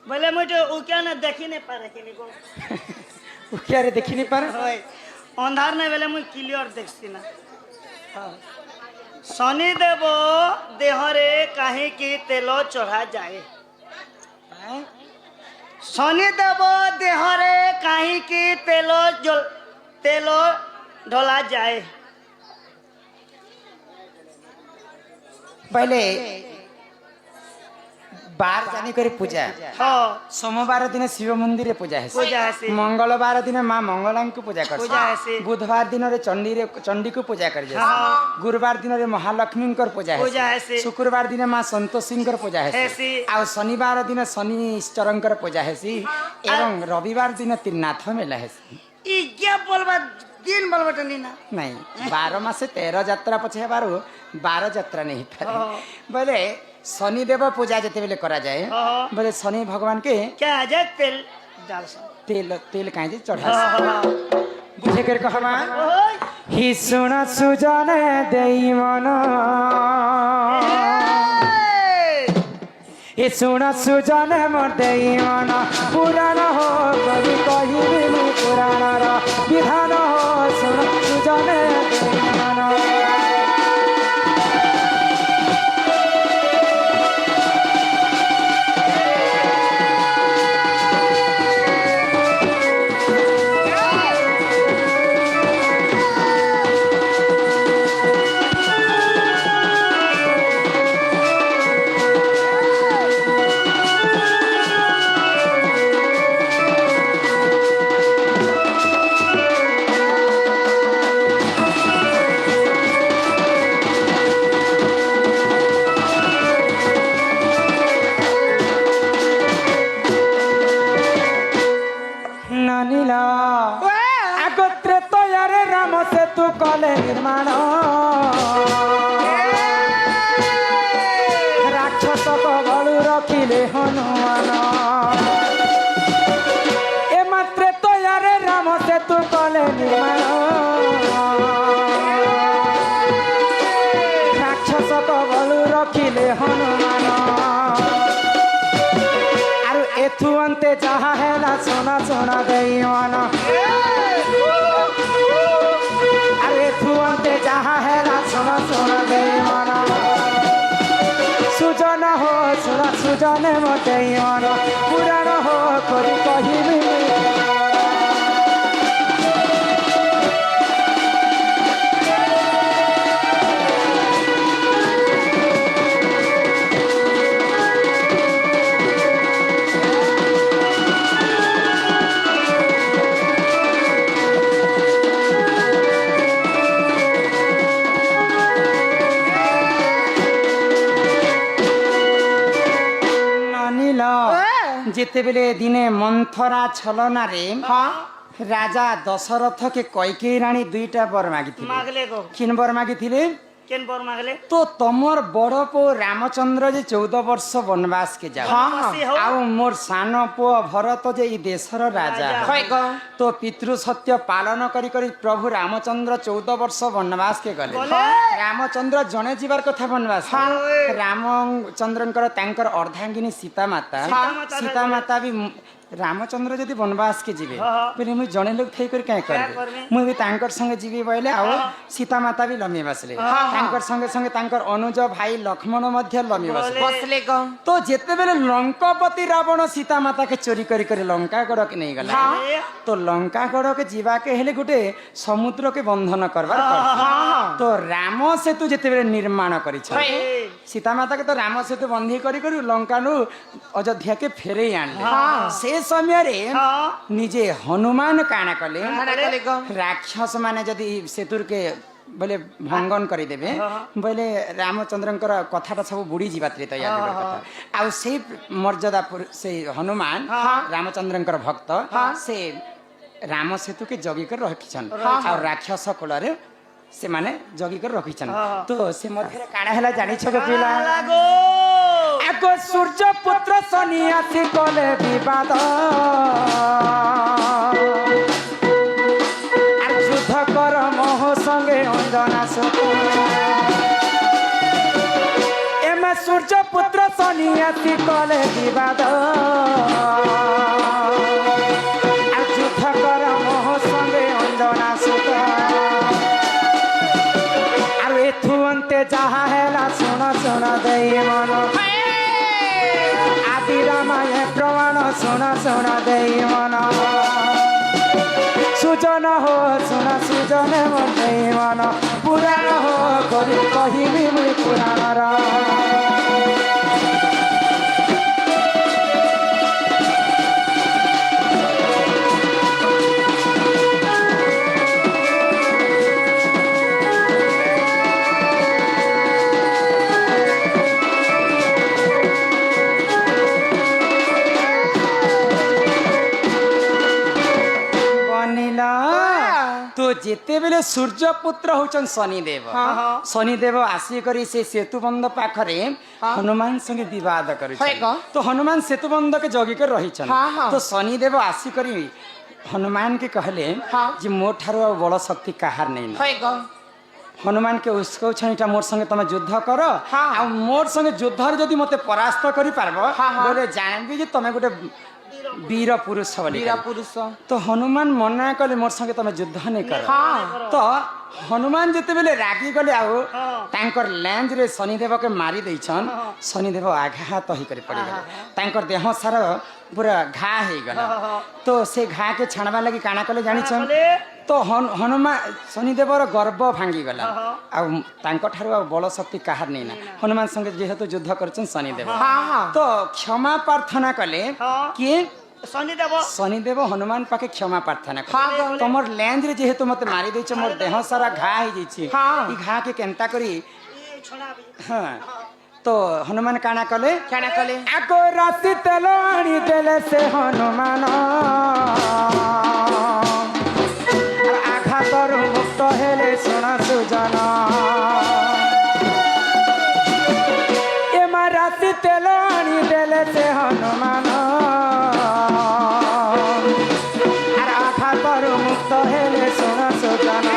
बोले मुझे उक्या ना देखी नहीं पारे के को उकिया रे देखि नहीं पारे होय अंधार नहीं बेले मुझे क्लियर देखसी ना शनि देव देहरे कहीं की तेलो चढ़ा जाए शनि देव देहरे कहीं की तेलो ढोला जाए पहले बार जानी करे पूजा हाँ सोमवार दिन शिव मंदिर पूजा है पूजा है मंगलवार दिन माँ मंगला को पूजा कर पूजा है बुधवार दिन रे चंडी को पूजा कर गुरुवार दिन रे महालक्ष्मी पूजा पूजा है है शुक्रवार दिन माँ संतोषी पूजा है आ शनिवार दिन शनिश्चर पूजा है एवं रविवार दिन त्रिनाथ मेला है दिन बोलबा ना नहीं 12 मासे 13 यात्रा पछे बारो 12 यात्रा नहीं पारे बोले शनिदेव पूजा जिते बेले करा जाए बोले शनि भगवान के क्या आ जाए तेल डाल तेल तेल कहीं चढ़ा बुझे कर कहमा ही सुना सुजन देई मन हे सुना सुजन मोर देई मन पुराण हो कवि कहिबे पुराण रा विधान हो सुना सुजन देई मन निर्माण राक्षस बलु रखिले हनुमान ए मात्रे तयारे राम सेतु कले निर्माण राक्षस बलु रखिले हनुमान आरु एथु अंते जहा हैला सोना सोना दैवान तुअंते जहाँ है ना सुना सुना देवाना सुजन हो सुना सुजन मते याना पुराण हो करी कहिबे जेते बेले दिने मंथरा छलना रे राजा दशरथ के कैकेयी रानी दुईटा बर मागिथिले किन बर मागिथिले केन बर मागले तो तमर बड़ पो रामचंद्र जे 14 वर्ष वनवास के जाओ आउ मोर सान पो भरत जे ई देशर राजा तो पितृ सत्य पालन करी करी प्रभु रामचंद्र 14 वर्ष वनवास के गले रामचंद्र जने जीवार कथा वनवास रामचंद्रंकर तांकर अर्धांगिनी सीता माता भी रामचंद्र जदि वनवास के जीवे बोले मुझे जड़े लोग थी कर क्या कर मुझे तांकर संगे जीवी बोले आओ सीता माता भी लम्बी बसले तांकर संगे संगे तांकर अनुज भाई लक्ष्मण मध्य लम्बी बसले तो जेते बेले लंकापति रावण सीता माता के चोरी करी करी लंकागढ़ के नहीं गला तो लंकागढ़ के जीवा के हेले गुटे समुद्र के बंधन करबार तो राम सेतु जेते बेले निर्माण करी सीता माता के तो राम सेतु बंधी करी करी लंका नु अयोध्या के फेरे आनले से समय रे निजे हनुमान काना कले राक्षस माने जदि सेतुर के बोले भंगन कर देबे बोले रामचंद्रंकर कथाटा सब बुड़ी जीवात्री तैयार कथा आ से मर्यादा से हनुमान रामचंद्रंकर भक्त से राम सेतु के जगी कर रखिछन आ राक्षस कुल रे से माने जगी कर रखिछन तो से मध्य काना हला जानि छ पिला आगो सूर्य पुत्र शनि आसी कले विवाद युद्ध कर मोह संगे अंजना सुख एम सूर्य पुत्र शनि आसी कले विवाद सुना सुना देई मन सुजन हो सुना सुजन मोर देई मन पुराण हो करी कहिबी मुई पुराणर तो जेते बेले सूर्य पुत्र होचन शनिदेव शनिदेव आसिकरी से सेतुबंध पाखरे हनुमान संगे विवाद करे तो हनुमान सेतुबंध के जगी कर रही तो शनिदेव आसिकरी हनुमान के कहले जे मोर ठारो बड़ शक्ति काहार नहीं हनुमान के उसको छनिटा मोर संगे तमे युद्ध कर आ मोर संगे युद्ध जदी मते परास्त करि पारबो बोले जानबी जे तमे गुटे वीर पुरुष तो हनुमान मना कले मोर संगे तमे युद्ध नहीं कर तो हनुमान जेते बेले रागी गले आउ तांकर लेंज रे शनिदेव के मारी दैछन शनिदेव आघात ही करे पड़ी गले तांकर देह सारा पूरा घा हे गला तो से घा के छाणबा लगी काना कले जानि छन तो हनुमान शनिदेवर गर्व भांगी गला आ तांको ठारो बल शक्ति काहार नहीं ना हनुमान संगे जेहेतु युद्ध करछन शनिदेव तो क्षमा प्रार्थना कले कि शनिदेव हनुमान पाके क्षमा प्रार्थना कर तमर लेंज रे जेहेतु मते मारी दैछ मोर देह सारा घा हे जैछि ई घा के केनता करी हां तो हनुमान काना कले आको राति तेलाणी देले से हनुमान आघातर मुक्त हेले सुना सुजन एमा राति तेलाणी देले से हनुमान आघातर मुक्त हेले सुना सुजन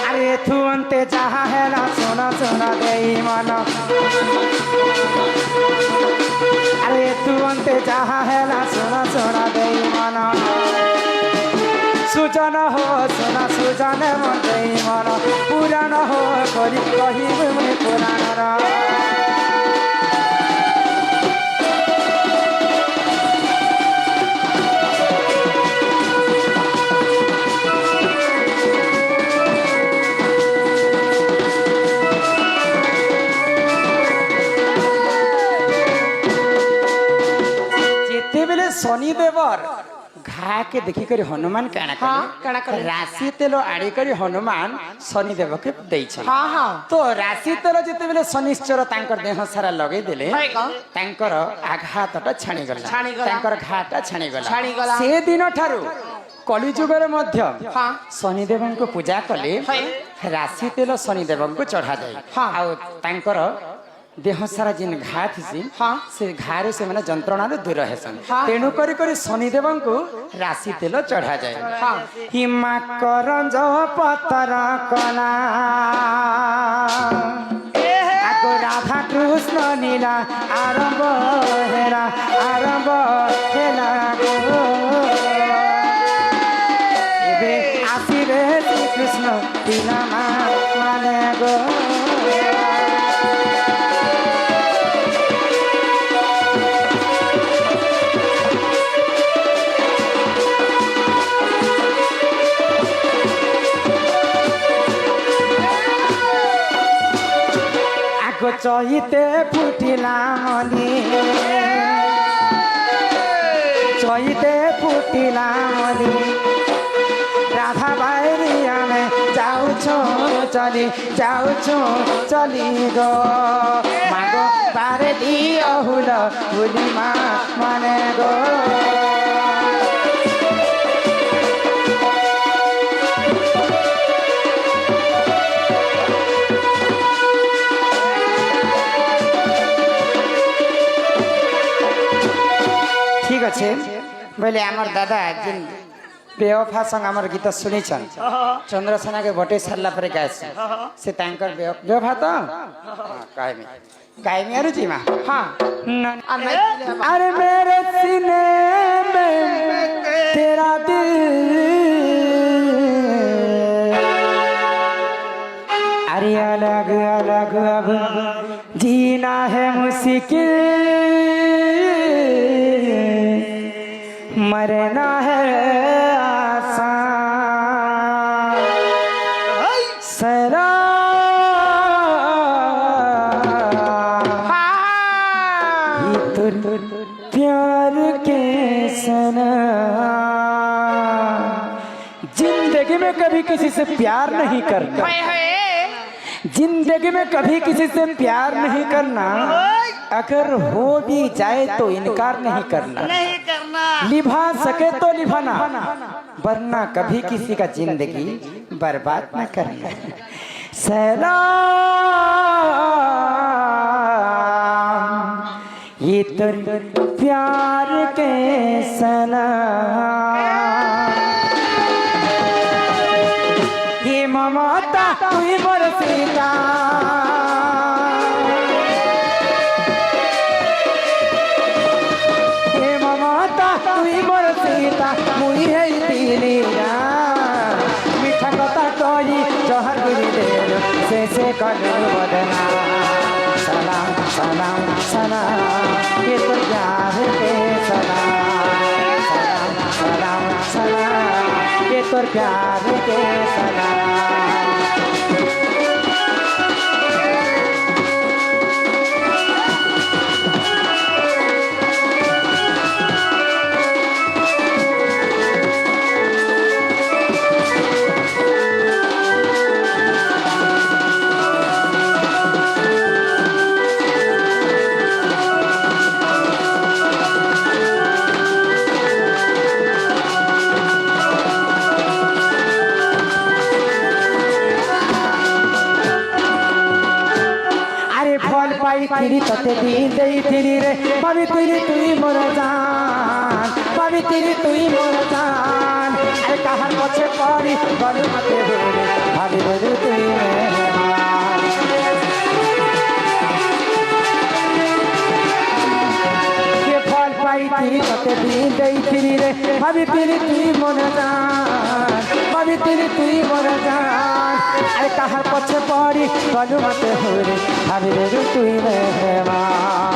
अरे थु अंते जहा हेला सुना सुना देई मन अरे तू अंते जहा हेला सुना सुना देई मन सुजन हो सुना सुजन मन देई मन पुराण हो करी कहिबे मुई पुराणर शनिदेवर घा के देखी करी हनुमान काना करे राशि तेल आड़ी करी हनुमान शनिदेव के दैछ तो राशि तेल जेते बेले शनिश्चर तांकर देह सारा लगै देले तांकर आघातटा छाणी गला तांकर घाटा छाणी गला से दिन ठारू कलिजुग रे मध्य शनिदेव को पूजा कले राशि तेल शनिदेव को चढ़ा जाय आ तांकर देह सारा जिन घा थी से घारे से माने जंत्रणा दूर हेसन तेणु करी करी शनिदेव को राशि तेल चढ़ा जाए हिमा करंज पतर कला आको राधा कृष्ण नीला आरंभ हेला एबे आसीबे श्री कृष्ण लीला माने गो चहिते फुटिला मली चहिते फुटिला मली राधा बारिया में जाऊ चली गो मागो बारे दियो हुल हुली माने गो ठीक अच्छे बोले आमर दादा जिन बेवफा संग आमर गीत सुनी चंद्रसेना के बटे सारा पर गाय से तांकर बेवफा तो कायमी अरु जी मां हां अरे मेरे सीने में तेरा दिल अरे अलग अलग अब जीना है मुश्किल मरना है आसान सरा प्यार के सना। जिंदगी में कभी किसी से प्यार नहीं करना, जिंदगी में कभी किसी से प्यार नहीं करना, अगर हो भी जाए तो इनकार नहीं करना, नहीं करना, निभा सके तो निभाना, वरना कभी किसी का जिंदगी बर्बाद न करना। सलाम ये तो प्यार के सलाम, ये ममता तुई मोर सीता, ये ममता तुई मोर सीता, मुई है तीलिया मीठा कथा कही जहर गुरी देर से कर बदना। सलाम सलाम सलाम ये तो प्यार के सलाम, सलाम सलाम सलाम ये तो प्यार के सलाम। पाई तते दिन देई फिरी रे पावी तुई मोर जान, पावी तुई मोर जान। अरे कहार पछे पड़ी गलु मते रे भाभी रे तुई मेहमान। ये फल पाई तते दिन देई फिरी रे पावी तुई मोर जान, पावी तुई मोर जान। अरे कहार पछे पड़ी गलु मते रे भाभी रे तुई मेहमान।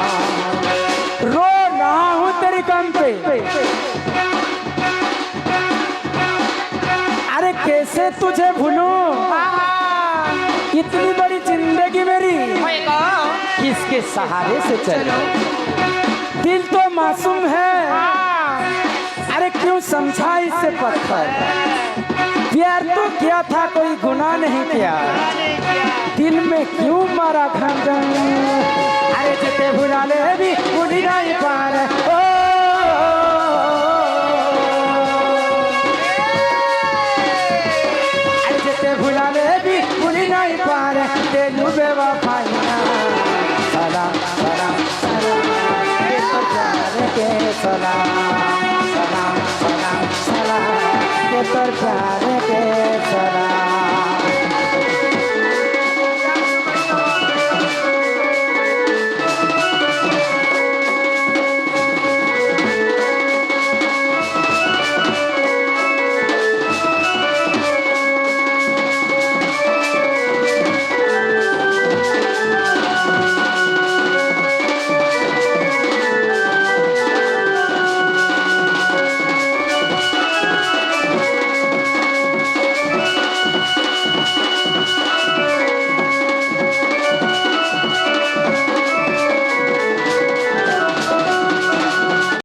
रो रहा हूँ तेरी कम पे, अरे कैसे तुझे भूलूं, इतनी बड़ी जिंदगी मेरी किसके सहारे से चलूं। दिल तो मासूम है, अरे क्यों समझा इसे पत्थर। प्यार तो किया था कोई गुनाह नहीं किया, दिल में क्यों मारा खंजर। अरे जिते भुला ले भी भूली नहीं पार, अरे जिते भुला ले भी भूली नहीं पार। तेलू बेवफाइया सलाम सलाम सलाम ये तो प्यार के सलाम, सलाम सलाम सलाम ये तो प्यार के सलाम।